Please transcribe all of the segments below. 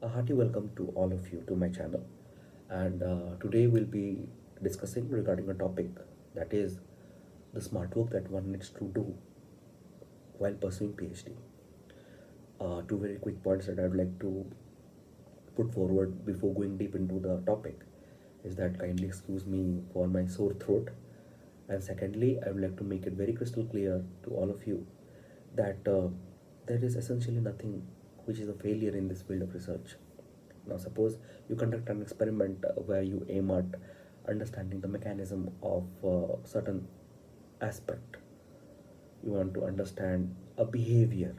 A hearty welcome to all of you to my channel. And today we'll be discussing regarding a topic that is the smart work that one needs to do while pursuing PhD. Two very quick points that I'd like to put forward before going deep into the topic is that kindly excuse me for my sore throat. And secondly, I would like to make it very crystal clear to all of you that there is essentially nothing which is a failure in this field of research. Now, suppose you conduct an experiment where you aim at understanding the mechanism of certain aspect. You want to understand a behavior.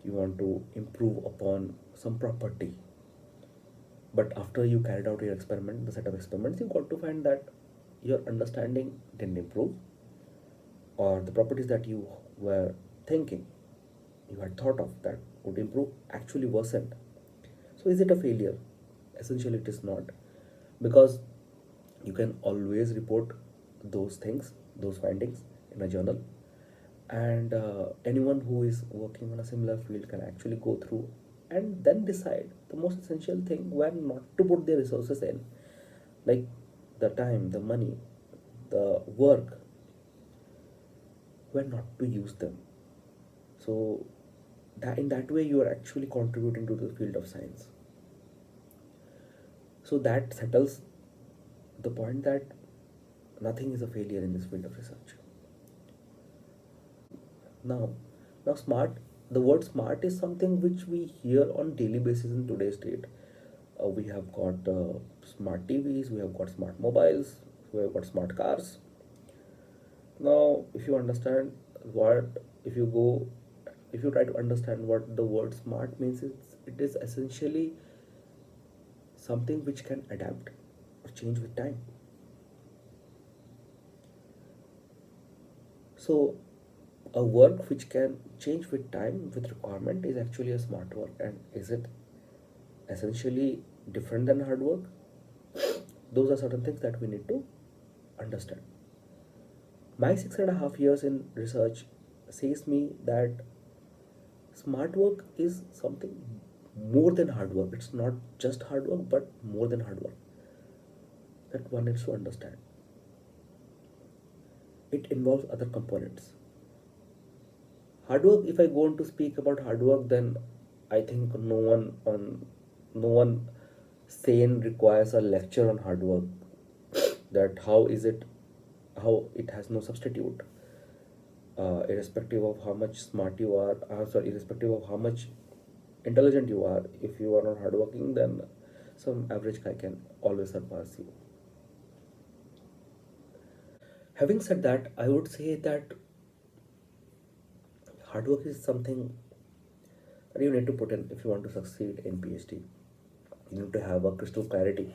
You want to improve upon some property. But after you carried out your experiment, the set of experiments, you got to find that your understanding didn't improve, or the properties that you were thinking, you had thought of that would improve, actually worsened. So, is it a failure? Essentially, it is not, because you can always report those things, those findings in a journal, and anyone who is working on a similar field can actually go through and then decide the most essential thing where not to put their resources in, like the time, the money, the work, where not to use them. So, that in that way, you are actually contributing to the field of science. So that settles the point that nothing is a failure in this field of research. Now, now smart. The word smart is something which we hear on daily basis in today's date. We have got smart TVs, we have got smart mobiles, we have got smart cars. Now, if you understand what, if you go, if you try to understand what the word smart means, it is essentially something which can adapt or change with time. So, a work which can change with time, with requirement, is actually a smart work. And is it essentially different than hard work? Those are certain things that we need to understand. My 6.5 years in research says me that smart work is something more than hard work. It's not just hard work, but more than hard work that one needs to understand. It involves other components. Hard work, if I go on to speak about hard work, then I think no one sane requires a lecture on hard work, that how it has no substitute, irrespective of how much smart you are, sorry, irrespective of how much intelligent you are. If you are not hardworking, then some average guy can always surpass you. Having said that, I would say that hard work is something that you need to put in if you want to succeed in PhD. You need to have a crystal clarity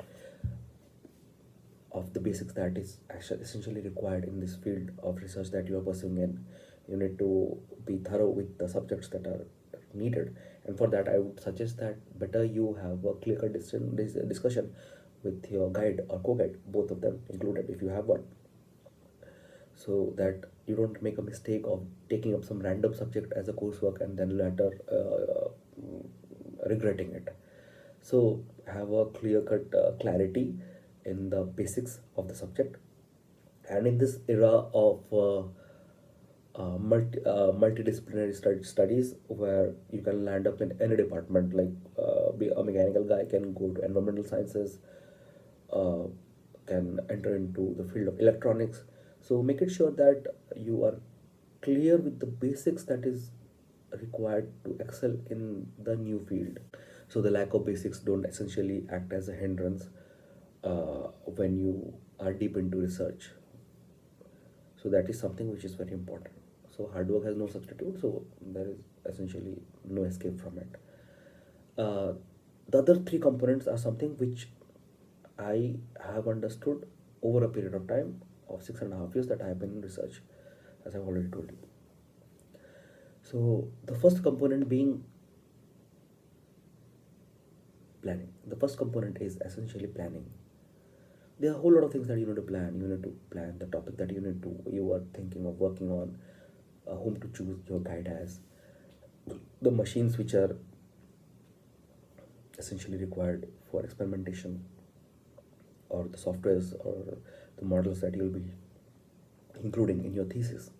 of the basics that is actually essentially required in this field of research that you are pursuing in. You need to be thorough with the subjects that are needed, and for that I would suggest that better you have a clear discussion with your guide or co-guide, both of them included if you have one, so that you don't make a mistake of taking up some random subject as a coursework and then later regretting it. So have a clear cut clarity in the basics of the subject. And in this era of multidisciplinary studies, where you can land up in any department, like be a mechanical guy can go to environmental sciences, uh, can enter into the field of electronics. So make it sure that you are clear with the basics that is required to excel in the new field. So the lack of basics don't essentially act as a hindrance when you are deep into research. So that is something which is very important. So hard work has no substitute, so there is essentially no escape from it. uh, the other three components are something which I have understood over a period of time of 6.5 years that I have been in research, as I've already told you. So the first component being planning. The first component is essentially planning. There are a whole lot of things that you need to plan. You need to plan the topic that you are thinking of working on, whom to choose your guide as, the machines which are essentially required for experimentation, or the softwares or the models that you'll be including in your thesis.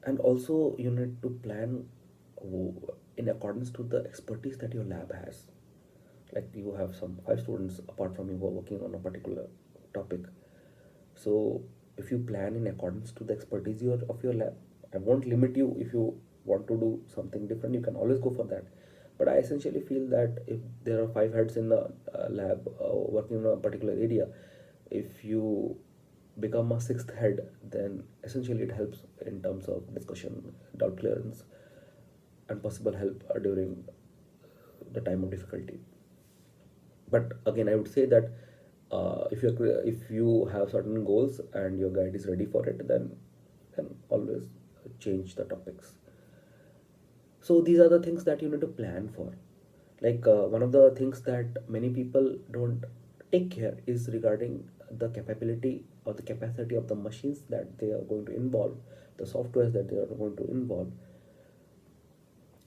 And also you need to plan in accordance to the expertise that your lab has. Like you have some 5 students apart from you who are working on a particular topic. So if you plan in accordance to the expertise of your lab, I won't limit you. If you want to do something different, you can always go for that. But I essentially feel that if there are 5 heads in the lab working in a particular area, if you become a sixth head, then essentially it helps in terms of discussion, doubt clearance, and possible help during the time of difficulty. But again, I would say that if you have certain goals and your guide is ready for it, then you can always change the topics. So these are the things that you need to plan for. Like one of the things that many people don't take care is regarding the capability or the capacity of the machines that they are going to involve, the softwares that they are going to involve.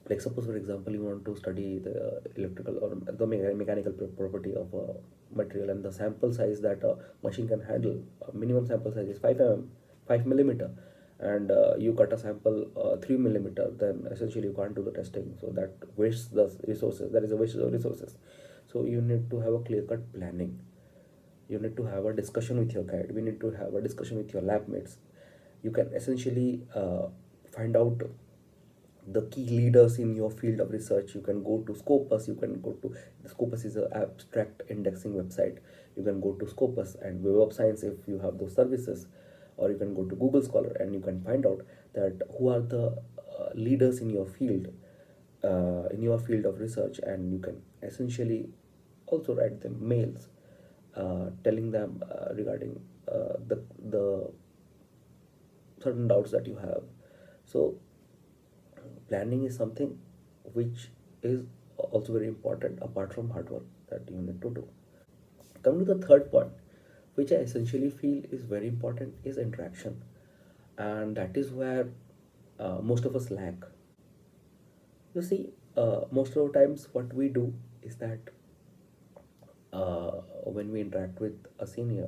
Like suppose for example you want to study the electrical or the mechanical property of a material, and the sample size that a machine can handle, minimum sample size is 5 millimeter, and you cut a sample 3 millimeter, then essentially you can't do the testing, so that wastes the resources. That is a waste of resources. So you need to have a clear cut planning. You need to have a discussion with your guide. We need to have a discussion with your lab mates. You can essentially find out the key leaders in your field of research. You can go to Scopus. You can go to Scopus is an abstract indexing website. You can go to Scopus and Web of Science if you have those services, or you can go to Google Scholar and you can find out that who are the leaders in your field of research, and you can essentially also write them mails telling them regarding the certain doubts that you have. So planning is something which is also very important apart from hard work that you need to do. Come to the third point, which I essentially feel is very important, is interaction, and that is where most of us lack. You see, most of the times what we do is that when we interact with a senior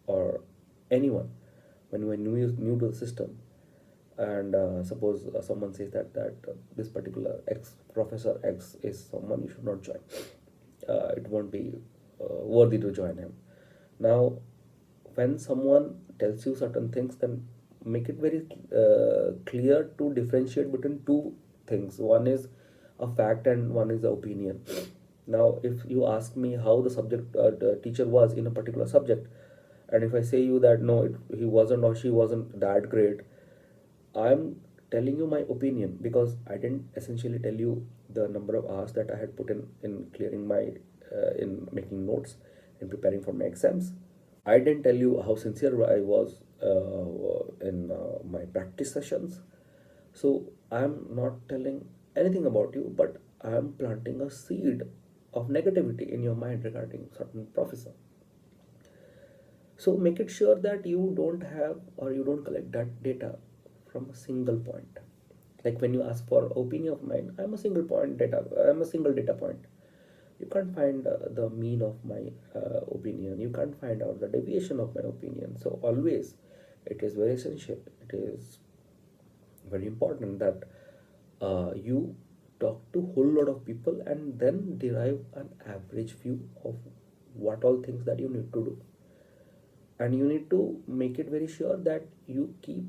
or anyone, when we're new to the system, and suppose someone says that this particular X Professor X is someone you should not join. It won't be worthy to join him. Now, when someone tells you certain things, then make it very clear to differentiate between two things. One is a fact and one is the opinion. Now, if you ask me how the teacher was in a particular subject, and if I say you that no, he wasn't or she wasn't that great, I'm telling you my opinion because I didn't essentially tell you the number of hours that I had put in clearing my in making notes, in preparing for my exams. I didn't tell you how sincere I was in my practice sessions. So I'm not telling anything about you, but I'm planting a seed of negativity in your mind regarding certain professor. So make it sure that you don't have or you don't collect that data from a single point. Like when you ask for opinion of mine, I'm a single data point. You can't find the mean of my opinion. You can't find out the deviation of my opinion. So always, it is very essential. It is very important that you talk to whole lot of people and then derive an average view of what all things that you need to do, and you need to make it very sure that you keep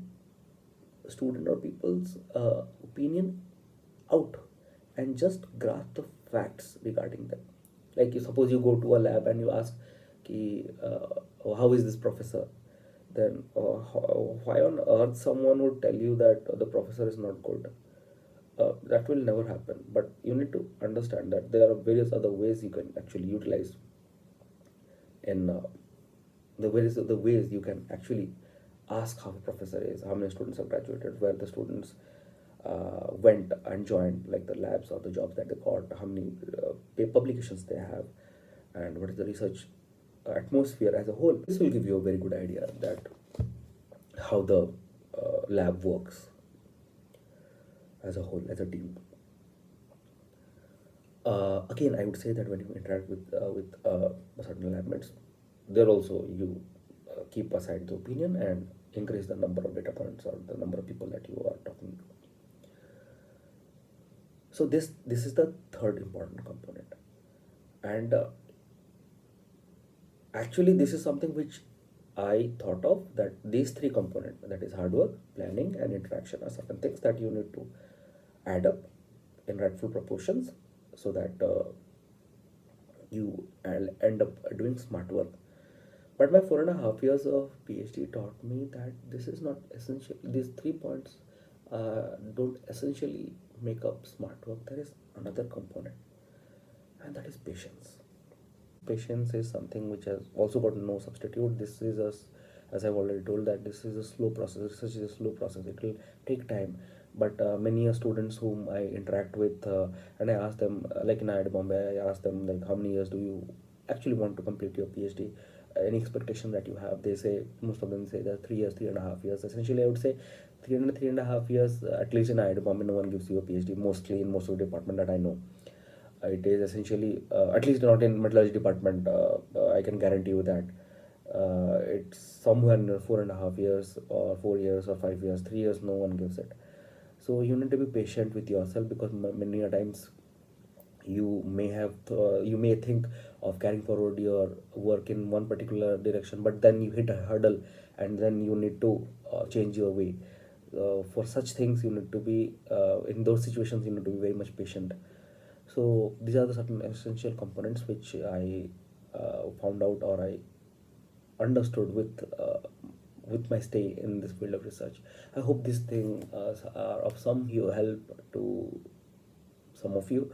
student or people's opinion out and just grasp the facts regarding them. Like you suppose you go to a lab and you ask ki, how is this professor, then why on earth someone would tell you that the professor is not good? That will never happen, but you need to understand that there are various other ways you can actually utilize in the various other ways you can actually ask how a professor is, how many students have graduated, where the students went and joined, like the labs or the jobs that they got, how many publications they have, and what is the research atmosphere as a whole. This will give you a very good idea that how the lab works as a whole, as a team. Again, I would say that when you interact with certain environments, there also you keep aside the opinion and increase the number of data points or the number of people that you are talking to. So this is the third important component, and actually this is something which I thought of, that these three components, that is hard work, planning, and interaction, are certain things that you need to add up in rightful proportions so that you end up doing smart work. But my 4.5 years of PhD taught me that this is not essential. These 3 points don't essentially make up smart work. There is another component, and that is patience. Patience is something which has also got no substitute. This is as I've already told, that this is a slow process. Research is a slow process. It will take time. But many students whom I interact with, and I ask them, like in IIT Bombay, I ask them like, how many years do you actually want to complete your PhD? Any expectation that you have? They say, most of them say that 3 years, 3.5 years. Essentially, I would say 3.5 years, at least in IIT Bombay, no one gives you a PhD. Mostly in most of the department that I know, it is essentially, at least not in metallurgy department, I can guarantee you that it's somewhere in 4.5 years or 4 years or 5 years. 3 years, no one gives it. So you need to be patient with yourself, because many a times you may think of carrying forward your work in one particular direction, but then you hit a hurdle, and then you need to change your way. For such things, you need to be in those situations, you need to be very much patient. So these are the certain essential components which I found out, or I understood with my stay in this field of research. I hope this thing are of some help to some of you.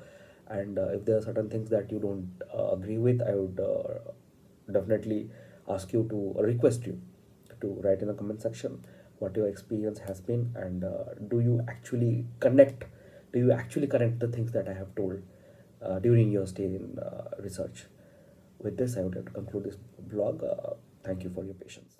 And if there are certain things that you don't agree with, I would definitely ask you to, or request you to write in the comment section what your experience has been, and do you actually connect the things that I have told during your stay in research. With this, I would like to conclude this blog. Thank you for your patience.